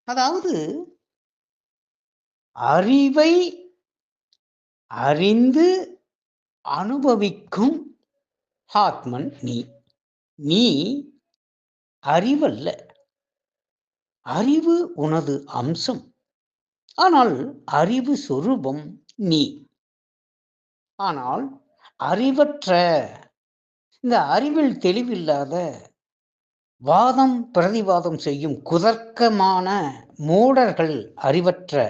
அதாவது அறிவை அறிந்து அனுபவிக்கும் ஆத்மன் நீ. நீ அறிவல்ல. அறிவு உனது அம்சம். ஆனால் அறிவு சொரூபம் நீ. ஆனால் அறிவற்ற, இந்த அறிவில் தெளிவில்லாத, வாதம் பிரதிவாதம் செய்யும் குதர்க்கமான மூடர்கள், அறிவற்ற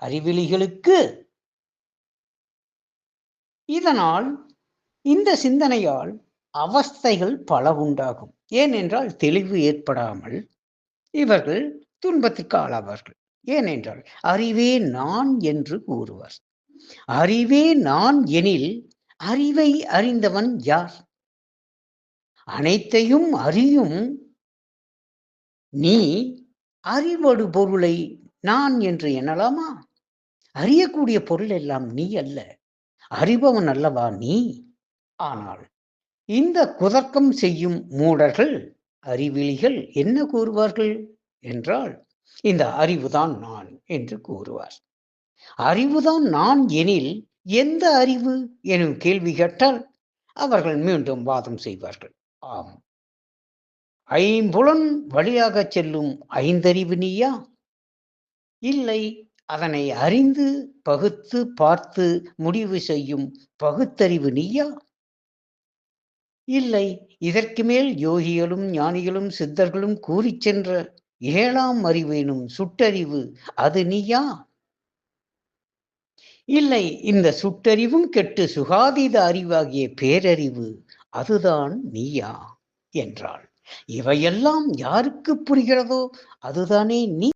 அறிவிலிகளுக்கு இதனால், இந்த சிந்தனையால் அவஸ்தைகள் பல உண்டாகும். ஏனென்றால் தெளிவு ஏற்படாமல் இவர்கள் துன்பத்திற்கு ஆளாவார்கள். ஏனென்றால் அறிவே நான் என்று கூறுவார். அறிவே நான் எனில் அறிவை அறிந்தவன் யார்? அனைத்தையும் அறியும் நீ அறிவடு பொருளை நான் என்று எண்ணலாமா? அறியக்கூடிய பொருள் எல்லாம் நீ அல்ல, அறிபவன் அல்லவா நீ. ஆனால் இந்த குதர்க்கம் செய்யும் மூடர்கள், அறிவிலிகள் என்ன கூறுவார்கள் என்றால், இந்த அறிவுதான் நான் என்று கூறுவார். அறிவுதான் நான் எனில் எந்த அறிவு எனும் கேள்வி கேட்டால் அவர்கள் மீண்டும் வாதம் செய்வார்கள். ஆம், ஐம்புலன் வழியாக செல்லும் ஐந்தறிவு நீயா? இல்லை, அதனை அறிந்து பகுத்து பார்த்து முடிவு செய்யும் பகுத்தறிவு நீயா? இல்லை, இதற்கு மேல் யோகிகளும் ஞானிகளும் சித்தர்களும் கூறிச் சென்ற ஏழாம் அறிவேனும் சுட்டறிவு அது நீயா? இல்லை, இந்த சுட்டறிவும் கெட்டு சுகாதீத அறிவாகிய பேரறிவு அதுதான் நீயா என்றாள். இவையெல்லாம் யாருக்கு புரிகிறதோ அதுதானே நீ.